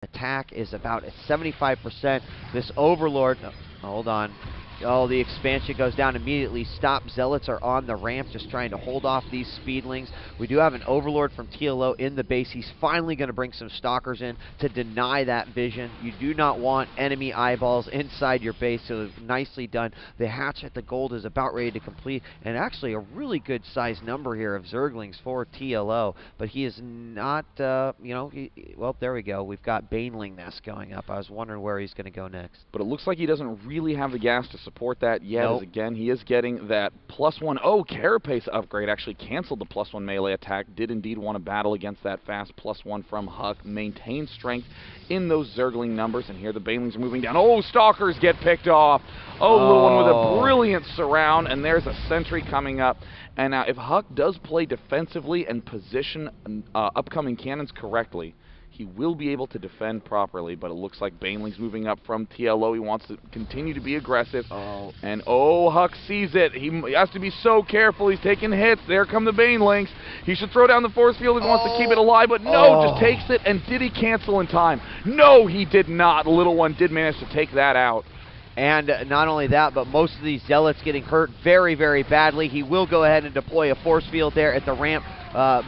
Attack is about at 75%. This Overlord, no, hold on. Oh, the expansion goes down immediately. Stop. Zealots are on the ramp just trying to hold off these speedlings. We do have an Overlord from TLO in the base. He's finally going to bring some stalkers in to deny that vision. You do not want enemy eyeballs inside your base, so nicely done. The hatch at the gold is about ready to complete, and actually a really good size number here of Zerglings for TLO, but he is not, well, there we go. We've got Baneling Nest going up. I was wondering where he's going to go next. But it looks like he doesn't really have the gas to support that yet. Nope. As again, he is getting that +1. Oh, Carapace upgrade actually canceled the +1 melee attack. Did indeed want to battle against that fast +1 from Huk. Maintain strength in those Zergling numbers. And here the Banelings are moving down. Oh, Stalkers get picked off. Oh, little one with a brilliant surround. And there's a sentry coming up. And now if Huk does play defensively and position upcoming cannons correctly, he will be able to defend properly, but it looks like Baneling's moving up from TLO. He wants to continue to be aggressive. And Huk sees it. He has to be so careful. He's taking hits. There come the Banelings. He should throw down the force field if he wants to keep it alive, but no, just takes it. And did he cancel in time? No, he did not. The little one did manage to take that out. And not only that, but most of these Zealots getting hurt very, very badly. He will go ahead and deploy a force field there at the ramp,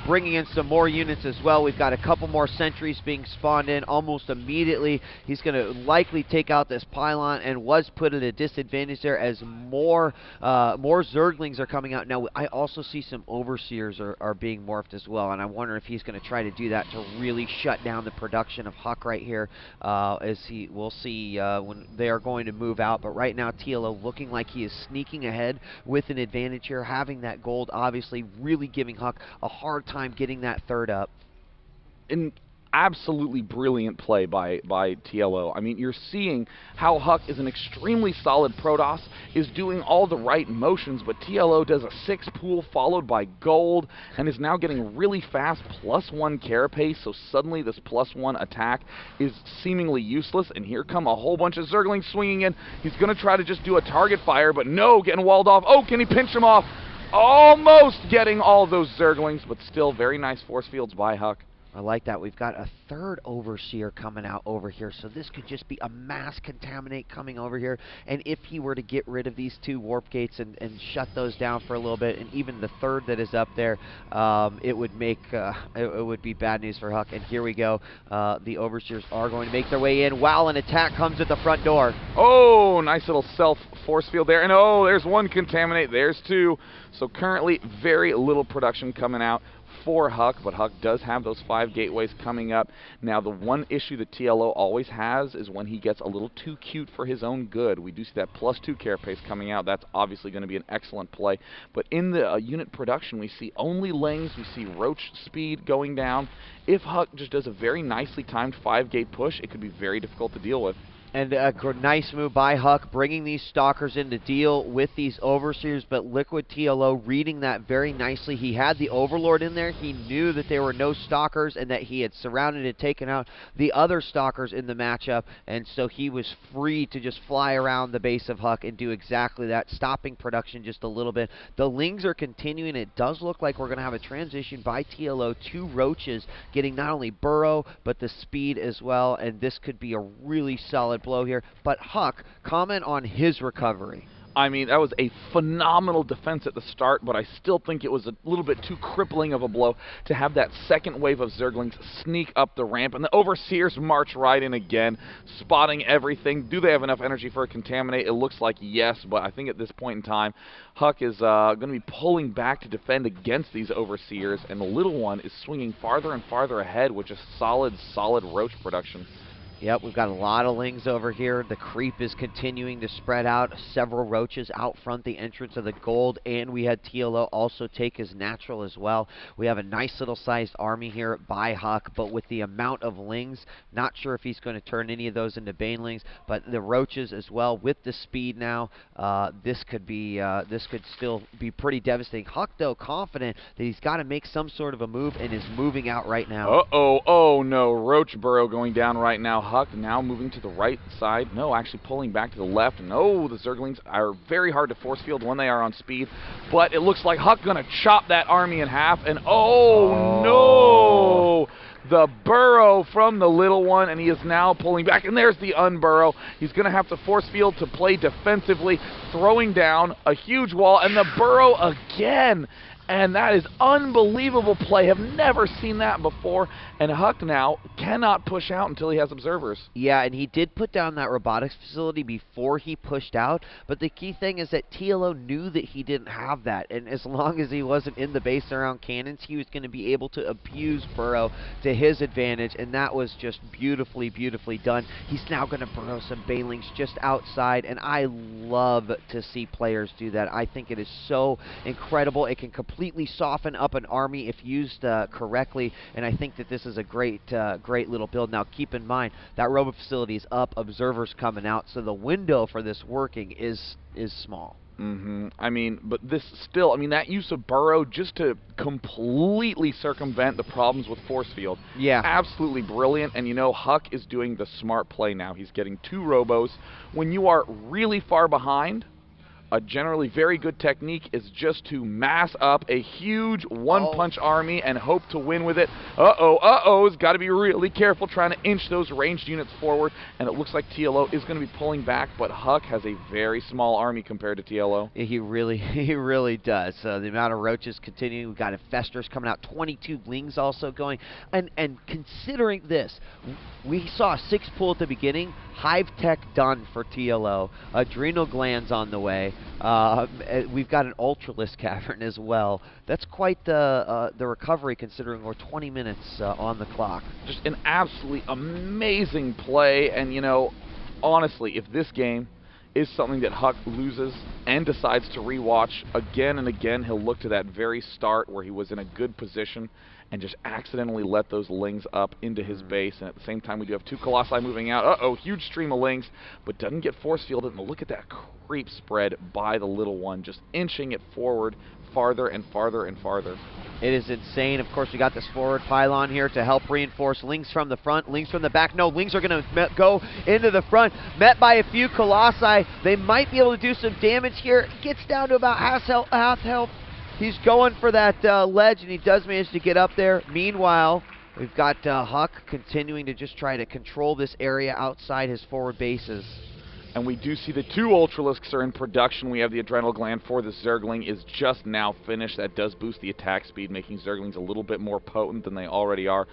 bringing in some more units as well. We've got a couple more sentries being spawned in almost immediately. He's going to likely take out this pylon and was put at a disadvantage there as more Zerglings are coming out. Now, I also see some Overseers are being morphed as well, and I wonder if he's going to try to do that to really shut down the production of Huk right here. We'll see when they are going to move out, but right now TLO looking like he is sneaking ahead with an advantage here, having that gold obviously really giving Huk a hard time getting that third up. An absolutely brilliant play by TLO. I mean, you're seeing how Huk is an extremely solid Protoss, is doing all the right motions, but TLO does a 6 pool followed by gold, and is now getting really fast +1 carapace, so suddenly this +1 attack is seemingly useless, and here come a whole bunch of Zerglings swinging in. He's going to try to just do a target fire, but no, getting walled off. Oh, can he pinch him off? Almost getting all those Zerglings, but still very nice force fields by Huk. I like that. We've got a third Overseer coming out over here, so this could just be a mass contaminate coming over here. And if he were to get rid of these 2 warp gates and shut those down for a little bit, and even the third that is up there, it would make it would be bad news for Huk. And here we go. The Overseers are going to make their way in. Wow, an attack comes at the front door. Oh, nice little self force field there. And oh, there's 1 contaminate. There's 2. So currently very little production coming out for Huk, but Huk does have those 5 gateways coming up. Now, the one issue that TLO always has is when he gets a little too cute for his own good. We do see that +2 carapace coming out. That's obviously going to be an excellent play. But in the unit production, we see only Lings. We see Roach speed going down. If Huk just does a very nicely timed 5-gate push, it could be very difficult to deal with. And a nice move by Huk, bringing these Stalkers in to deal with these Overseers, but LiquidTLO reading that very nicely. He had the Overlord in there. He knew that there were no Stalkers and that he had surrounded and taken out the other Stalkers in the matchup, and so he was free to just fly around the base of Huk and do exactly that, stopping production just a little bit. The Lings are continuing. It does look like we're going to have a transition by TLO to Roaches, getting not only Burrow, but the speed as well, and this could be a really solid blow here. But Huk, comment on his recovery. I mean, that was a phenomenal defense at the start, but I still think it was a little bit too crippling of a blow to have that second wave of Zerglings sneak up the ramp, and the Overseers march right in again, spotting everything. Do they have enough energy for a contaminate? It looks like yes, but I think at this point in time, Huk is going to be pulling back to defend against these Overseers, and the little one is swinging farther and farther ahead with just solid Roach production. Yep, we've got a lot of Lings over here. The creep is continuing to spread out. Several Roaches out front the entrance of the gold, and we had TLO also take his natural as well. We have a nice little sized army here by Huk, but with the amount of Lings, not sure if he's going to turn any of those into Banelings, but the Roaches as well with the speed now, this could still be pretty devastating. Huk, though, confident that he's got to make some sort of a move and is moving out right now. Oh no, Roach Burrow going down right now. Huk now moving to the right side. No, actually pulling back to the left. No, the Zerglings are very hard to force field when they are on speed. But it looks like Huk going to chop that army in half. And oh no! The burrow from the little one, and he is now pulling back. And there's the unburrow. He's going to have to force field to play defensively, throwing down a huge wall, and the burrow again. And that is unbelievable play. Have never seen that before. And Huk now cannot push out until he has observers. Yeah, and he did put down that robotics facility before he pushed out. But the key thing is that TLO knew that he didn't have that. And as long as he wasn't in the base around cannons, he was going to be able to abuse burrow to his advantage. And that was just beautifully, beautifully done. He's now going to burrow some banelings just outside. And I love to see players do that. I think it is so incredible. It can completely soften up an army if used correctly, and I think that this is a great little build. Now keep in mind that robo facility is up, observers coming out, so the window for this working is small. I mean, but this still, I mean, that use of burrow just to completely circumvent the problems with force field. Yeah. Absolutely brilliant, and you know, Huk is doing the smart play now. He's getting 2 robos. When you are really far behind, a generally very good technique is just to mass up a huge one-punch army and hope to win with it. Has got to be really careful trying to inch those ranged units forward, and it looks like TLO is going to be pulling back, but Huk has a very small army compared to TLO. He really does. The amount of roaches continuing. We've got infestors coming out, 22 blings also going, and considering this, we saw a 6 pool at the beginning. Hive tech done for TLO. Adrenal glands on the way. We've got an Ultralisk cavern as well. That's quite the recovery considering we're 20 minutes on the clock. Just an absolutely amazing play, and you know, honestly, if this game is something that Huk loses and decides to rewatch again and again, he'll look to that very start where he was in a good position and just accidentally let those lings up into his base. And at the same time, we do have 2 Colossi moving out. Huge stream of lings, but doesn't get force fielded. And look at that creep spread by the little one, just inching it forward farther and farther and farther. It is insane. Of course, we got this forward pylon here to help reinforce. Lings from the front, Lings from the back. No, Lings are going to go into the front. Met by a few Colossi. They might be able to do some damage here. Gets down to about half health. He's going for that ledge, and he does manage to get up there. Meanwhile, we've got Huk continuing to just try to control this area outside his forward bases. And we do see the 2 Ultralisks are in production. We have the Adrenal Gland for the Zergling is just now finished. That does boost the attack speed, making Zerglings a little bit more potent than they already are.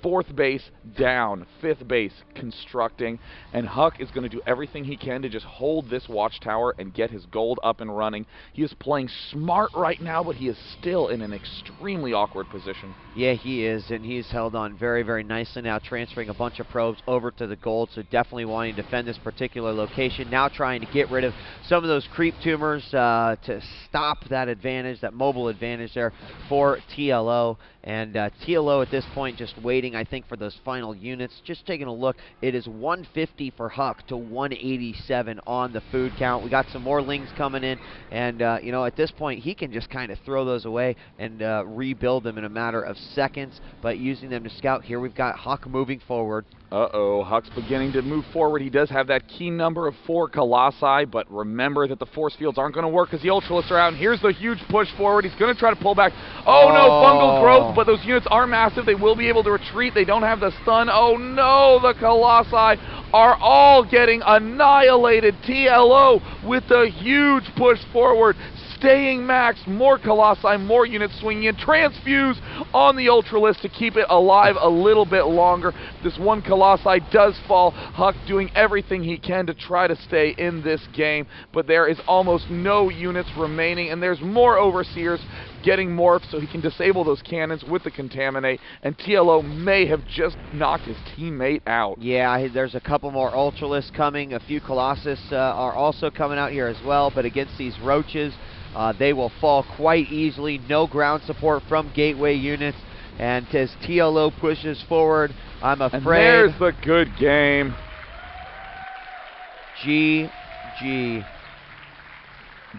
4th base down, 5th base constructing, and Huk is going to do everything he can to just hold this watchtower and get his gold up and running. He is playing smart right now, but he is still in an extremely awkward position. Yeah, he is, and he's held on very, very nicely now, transferring a bunch of probes over to the gold, so definitely wanting to defend this particular location. Now trying to get rid of some of those creep tumors to stop that advantage, that mobile advantage there for TLO. And TLO at this point just waiting, I think, for those final units. Just taking a look, it is 150 for Huk to 187 on the food count. We got some more lings coming in, and you know, at this point, he can just kind of throw those away and rebuild them in a matter of seconds. But using them to scout, here we've got Huk moving forward. Huk's beginning to move forward. He does have that key number of 4 Colossi, but remember that the force fields aren't going to work because the Ultralisks are out, and here's the huge push forward. He's going to try to pull back. Oh no, fungal growth, but those units are massive. They will be able to retreat. They don't have the stun. Oh no, the Colossi are all getting annihilated. TLO with a huge push forward. Staying maxed, more Colossi, more units swinging in. Transfuse on the Ultralisk to keep it alive a little bit longer. This 1 Colossi does fall. Huk doing everything he can to try to stay in this game, but there is almost no units remaining, and there's more Overseers getting morphed so he can disable those cannons with the Contaminate, and TLO may have just knocked his teammate out. Yeah, there's a couple more Ultralisks coming. A few Colossus are also coming out here as well, but against these roaches, they will fall quite easily. No ground support from gateway units. And as TLO pushes forward, I'm afraid... And there's the good game. GG.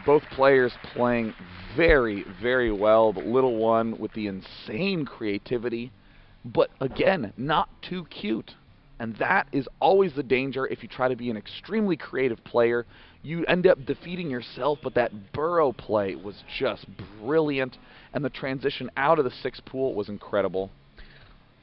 Both players playing very, very well. The little one with the insane creativity. But again, not too cute. And that is always the danger if you try to be an extremely creative player. You end up defeating yourself, but that burrow play was just brilliant, and the transition out of the 6 pool was incredible.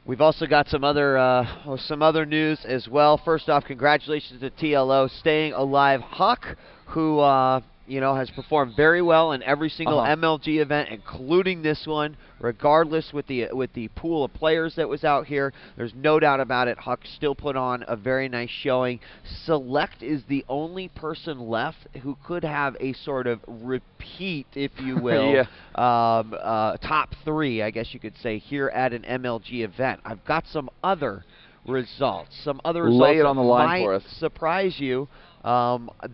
We've also got some other news as well. First off, congratulations to TLO staying alive. Huck, who has performed very well in every single MLG event, including this one, regardless with the pool of players that was out here. There's no doubt about it. Huck still put on a very nice showing. Select is the only person left who could have a sort of repeat, if you will, top 3, I guess you could say, here at an MLG event. I've got some other results. Lay it on the line for us. Surprise you.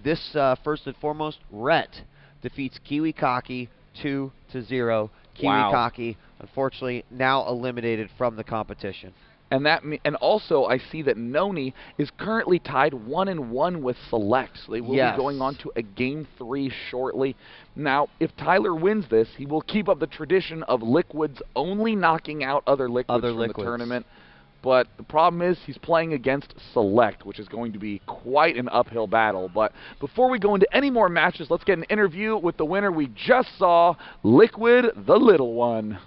This first and foremost, Rhett defeats Kiwi Kaki 2-0. Kiwi Kaki, unfortunately, now eliminated from the competition. And also, I see that Noni is currently tied 1-1 with Select. So they will be going on to a Game 3 shortly. Now, if Tyler wins this, he will keep up the tradition of Liquids only knocking out other Liquids from the tournament. But the problem is he's playing against Select, which is going to be quite an uphill battle. But before we go into any more matches, let's get an interview with the winner we just saw, Liquid, the little one.